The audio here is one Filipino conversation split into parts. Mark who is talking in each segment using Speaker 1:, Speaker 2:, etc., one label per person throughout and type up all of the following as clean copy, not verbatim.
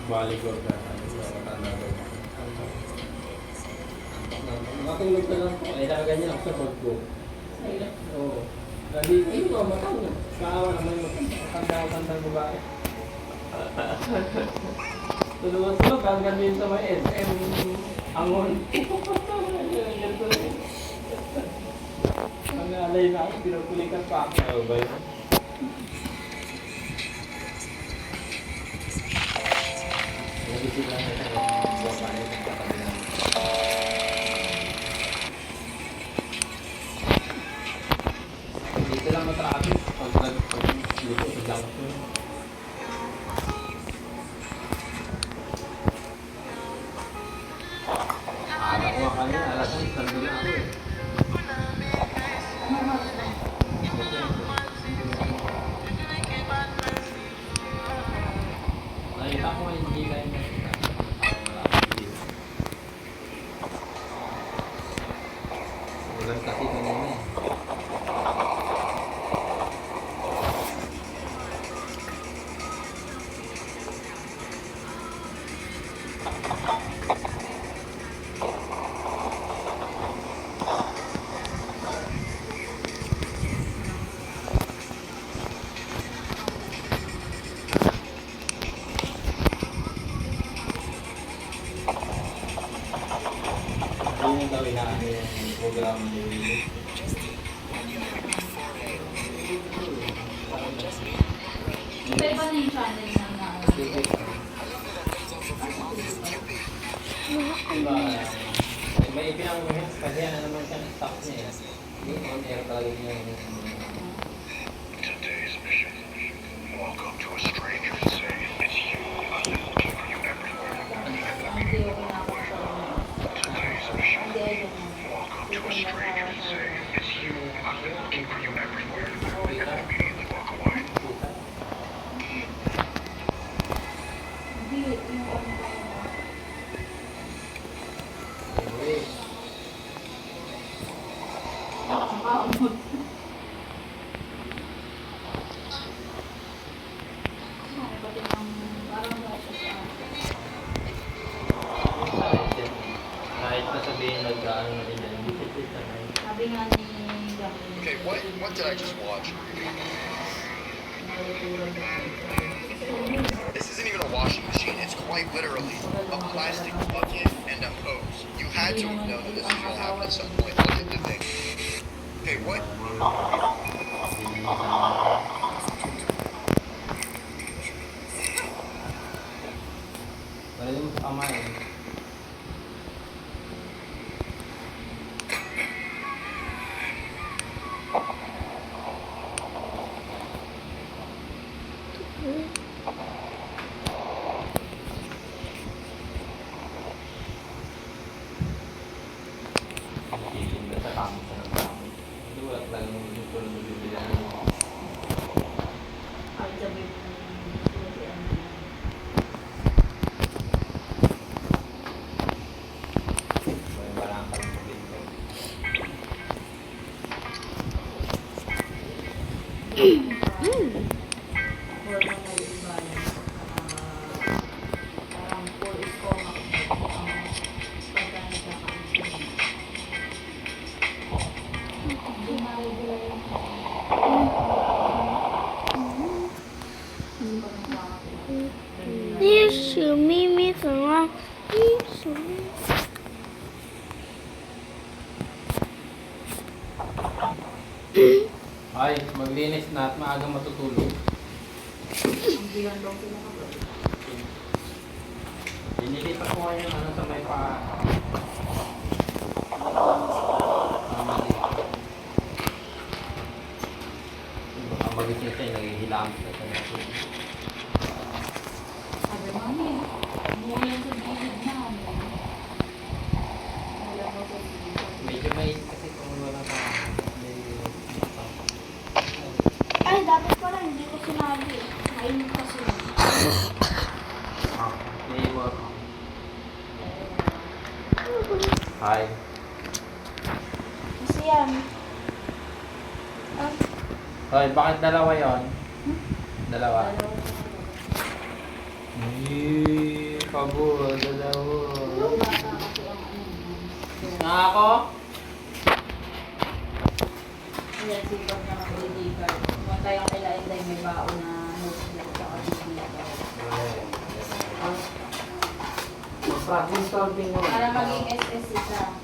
Speaker 1: Baligor ka. Matulog ka lang po. Ay, nakaganyan ako sa bag ko. Ay, oo. Lagi, ayun o, matulog. Kaawa naman mo. Matanda-tanda babae. Tulungan-tulog, hanggang din sa may SM Angon. Ang alay na ako, pinupulikan pa ako. Ano ba yun? Nagising lang ito. Babae, nagkatabi lang. Dito lang matrapis. Pag nag-luto sa junk food. Alam ko kanina, alas 6, nandun na ako eh. Nakita ko hindi kayo nakita. Ulan kasi kanina eh. Yun yung gawin namin yung program ni Willie.
Speaker 2: Iba-iba na yung channel na
Speaker 1: Diba, may pinang kasi ano naman siya ng stock niya eh. Yung on air talaga niya yung
Speaker 3: Today's mission. Walk up to a stranger and say, it's you. I've been looking for you everywhere.
Speaker 2: hindi ako nakakatawa.
Speaker 3: Today's mission.
Speaker 2: Hindi ayun.
Speaker 3: Walk up to a stranger and say, it's you. I've been looking for you everywhere. And immediately walk away.
Speaker 2: Hindi, yung ano. Nakakamot. Pati ng parang wala siya sa
Speaker 1: kahit na sabihin nag-ano na rin yan, hindi siya na yun.
Speaker 2: sabi nga ni Jackie.
Speaker 3: Okay, what did I just watch? This isn't even a washing machine. It's quite literally a plastic bucket and a hose. You had to have known that this was going to happen at some point. Look at the thing. Okay, what?
Speaker 1: Wala yung tama eh. Titinda sa kamo siya ng kamo. Hindi wala talagang yung tulong na bibilan mo.
Speaker 2: Ay, sabi mo.
Speaker 1: May barang ka ng pabinto.
Speaker 2: Or na may iba yan. Parang full stomach. Pagka nagkakain. Hindi ma-regular yung
Speaker 1: Ay, maglinis na at maagang matutulog.
Speaker 2: hindi yan daw pinakagawin.
Speaker 1: Dinilipat ko ngayon ano sa may pa. Baka magising siya, naghihilang siya.
Speaker 2: Sabi mami, umuwi yan sa gilid namin. Wala daw sa gilid.
Speaker 1: Medyo may kasi kung wala na
Speaker 2: Ay, dapat pala hindi ko sinabi. Kain kasi.
Speaker 1: flavor. Hi.
Speaker 2: Kasi yan. Ah,
Speaker 1: Hoy, bakit dalawa yon? Dalawa. Pabo, dalawa.
Speaker 2: Bata kasi ang ano.
Speaker 1: Na ako?
Speaker 2: Kaya sipag na mag-deliver. Kumanta yung kila Inday may baon na notebook sa deliver.
Speaker 1: Problem solving mo.
Speaker 2: Para maging SS siya.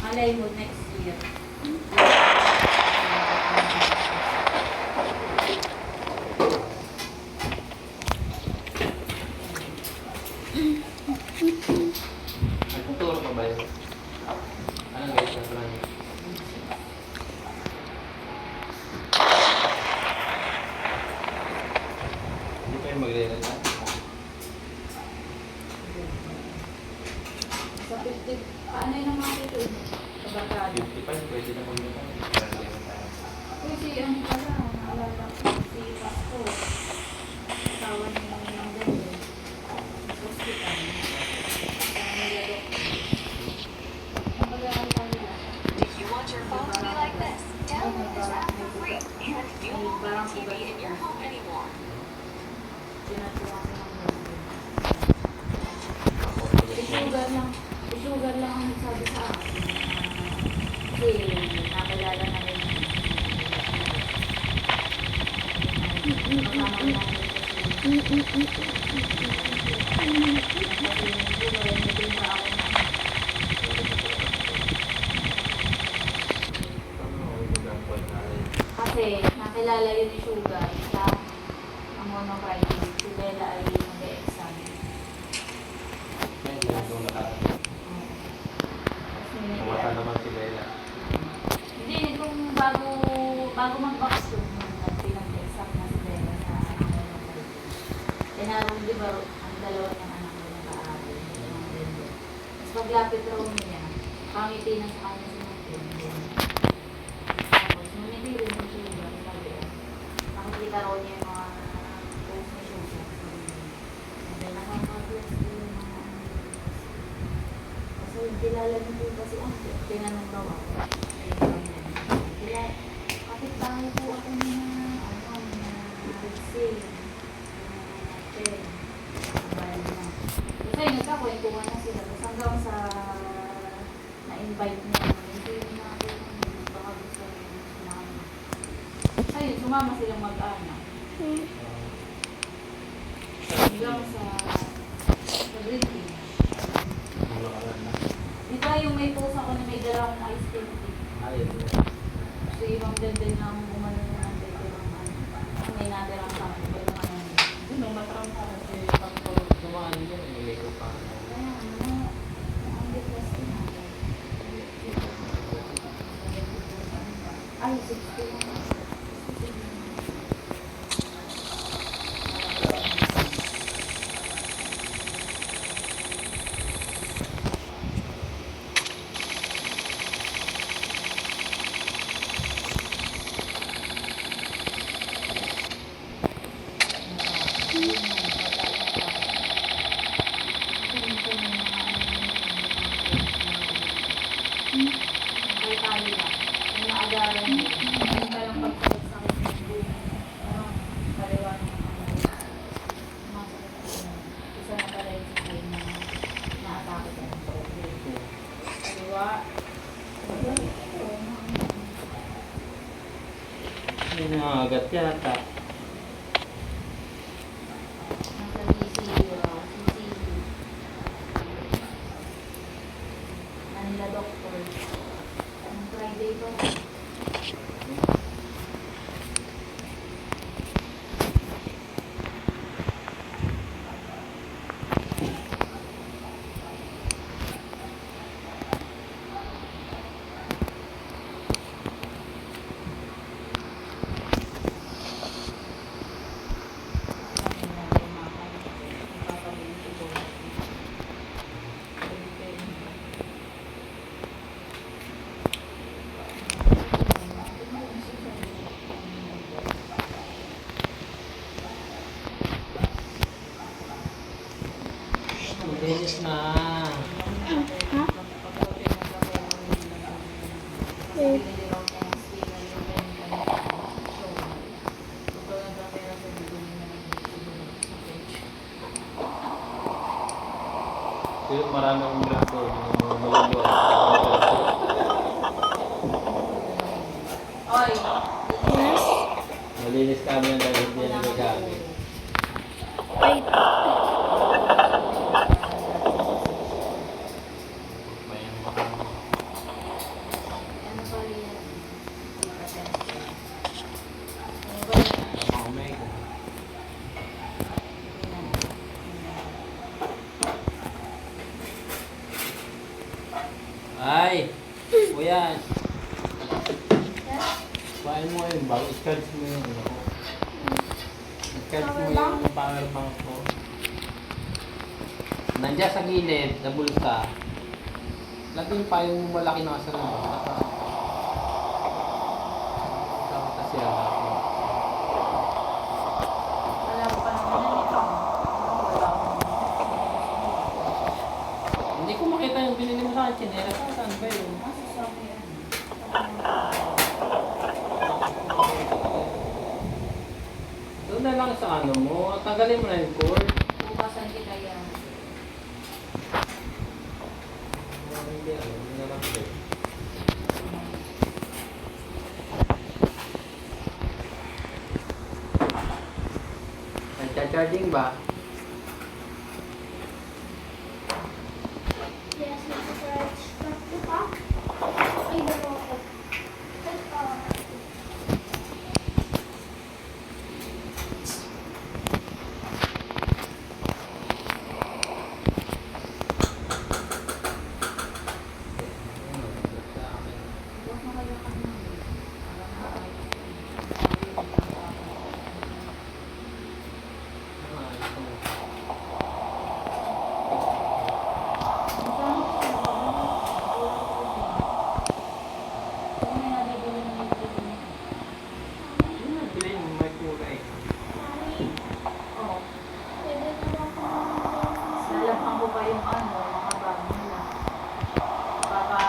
Speaker 2: Malay mo next year.
Speaker 1: Nagtuturo ka ba yun? Anong guys na plan? Hindi pa yung magre-renta.
Speaker 2: Sa 50, paano yun ang mga ito? Kabarkada.
Speaker 1: 55, pwede na pumunta.
Speaker 2: Kasi ang pala, naalala ko si Pasko. Asawa niya ng ganda. Sa hospital. Ang nilalok. Ang pag-aaral nila.
Speaker 4: If you want your phone to be like this, download this app for free, and you won't need a TV in your home anymore.
Speaker 2: Sinatuwa ko ng ganda. Sugar lang ang sabi sa akin. Kasi nakilala na rin. Kasama ko lang kasi nakilala yun ni Sugar sa ang monocrytic. Si Bella ay mag-exam.
Speaker 1: Medyo ito nakarating. Kumata naman si Bella.
Speaker 2: Hindi, kung bago mag-vaccine, pinag-exam na si Bella sa monocrytic. Tinarong, di ba, ang dalawa niyang anak ko naka-aaral. Tapos paglapit raw niya, pangiti na sa kanya si Martin. Tapos, numiti rin yung Sugar. Nakikita raw niya yung mga post ni Sugar. And then, nakaka-bless ko yung mga kasi kilala niyo po kasi ang tinanong daw ako. Kapit bahay po ako na Ritzy. Kasi nagkakwentuhan na sila. Tapos hanggang sa na-invite niya. Hindi na ako baka gusto niya sumama. Ayun, sumama silang mag-anak. Hanggang sa drinking. Di ba yung may post ako na may dalawang ice cream tea?
Speaker 1: Ayun.
Speaker 2: So ibang ganda na umano na nandito yung ano. May nadirang sa akin. Pero ano.
Speaker 1: Yun ang matarang pa kasi pag dumaan yun, may ko pa.
Speaker 2: Kaya ano. Ang depressed na. Ay, 60 na. Ay, tayo lang. Yung naagaran mo. Yung palang pagsakit sa akin ng buhay. Kaliwa ng isa na pala yung sakay na naatake ka ng kaliwa.
Speaker 1: May nangagat yata.
Speaker 2: Nasa CCU. Manila Doctor. Ang Friday ba?
Speaker 1: Bilis na. Pero marami akong vlog doon. Yung maluluwa.
Speaker 2: Oy!
Speaker 5: Yes.
Speaker 1: Malinis kami yan dahil hindi yan nagagamit.
Speaker 5: Wait.
Speaker 1: May mga
Speaker 2: Ano ba yan? Ano ba yan?
Speaker 1: omega. Ay! Kuya! Kuhain mo yung bago. I-charge mo yung ano. I-charge mo yung power bank mo. Nandiyan sa gilid, na bulsa. Lagyan pa yung malaki na sa loob. Kasi
Speaker 2: Wala ko pa naman yan ito. Wala ko.
Speaker 1: hindi ko makita yung binili mo sa akin. Chinera. Saan ba yun?
Speaker 2: Nasa sa akin yan.
Speaker 1: Doon na lang sa ano mo. Tanggalin mo na yung cord.
Speaker 2: Bukasan kita yan.
Speaker 1: Hindi, ano. Hindi na lang cord. Nagcha-charging ba?
Speaker 5: Yes, nag-charge. Tatlo pa? Ay, dalawa ko.
Speaker 2: Huwag mo kayo kami.
Speaker 1: Bilhin mo may kulay.
Speaker 2: Oo.
Speaker 5: Pwede na ba ako
Speaker 2: Lalaman ko pa yung ano, mga bag nila. Baka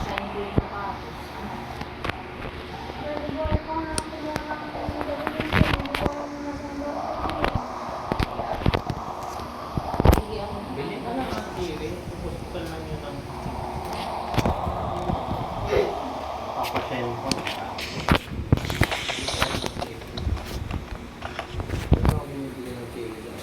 Speaker 2: shine green na tapos. Ano?
Speaker 5: Pwede ba ako na kailangan ko ng gawin ko? Hindi ko maganda.
Speaker 2: Sige ako.
Speaker 1: Bilhin ka lang ang TV. Pupusutan lang yun ang papasend ko. Ito ako binibili ng TV daw.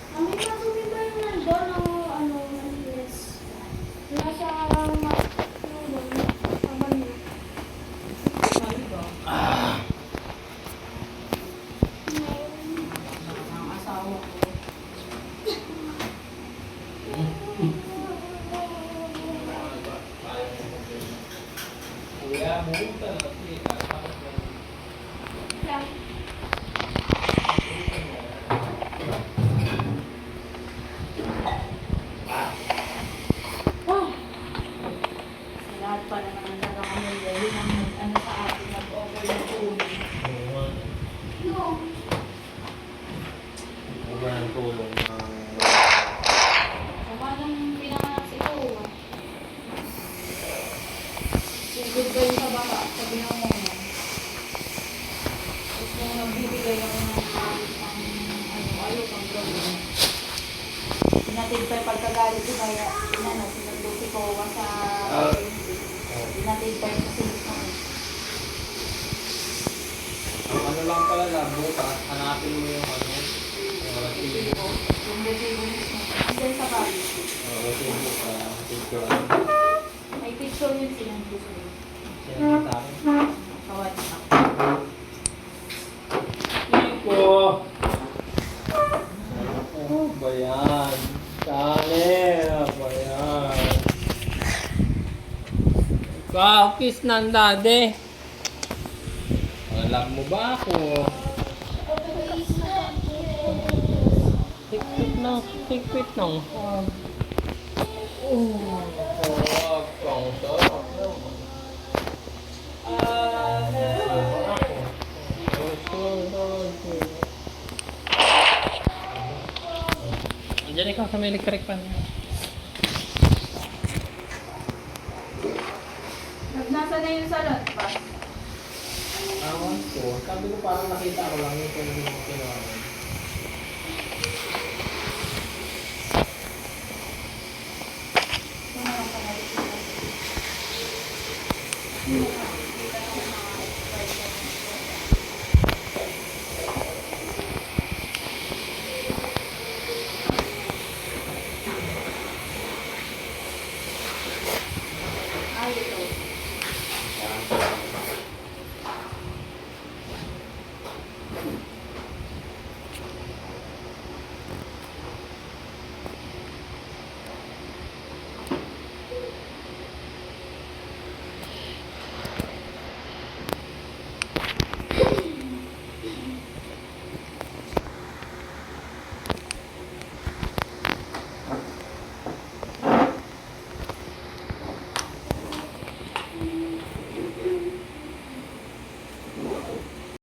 Speaker 5: Kami masumi ba yung nandun ang ano, malinis? Nasa nandun, sa banyo.
Speaker 2: Sabi ko,
Speaker 5: Ngayon,
Speaker 2: ang asawa ko.
Speaker 1: Kuya, bumunta na kasi.
Speaker 5: lang.
Speaker 2: Sa lahat pa naman ang nagkakamali, yun ang ano sa atin, nag-offer ng tulong.
Speaker 5: No.
Speaker 1: Huwag ng tulong ng...
Speaker 2: Paano pinanganak si Kuya? Sigod ba yung sa baka? Sabi ng muna. Tapos nung nagbibigay ako ng ano, ayaw kang gawin. Pinatid pa yung pagkagalit ko kaya inano, sinundo si Kuya sa... Pinatid pa yung kasilip ko.
Speaker 1: Ang ano lang pala na, bukas, hanapin mo yung ano, yung resibo.
Speaker 2: Yung resibo mismo. Diyan sa bali.
Speaker 1: Resibo ka, picture.
Speaker 2: May picture yun silang gusto.
Speaker 1: Sino sa akin?
Speaker 2: Kawad na.
Speaker 1: Iko! Ano ba yan? Sali! Ano ba yan? Ikaw, kiss ng daddy. Alam mo ba ako? Higpit ng higpit ng hug. Hug kang sarap naman. Gusto
Speaker 6: Sa may electric pan.
Speaker 2: Nasa na yung salon pa?
Speaker 1: Awan ko. Sabi ko parang nakita ko lang yung kinuha ko.
Speaker 2: Ito na lang pala.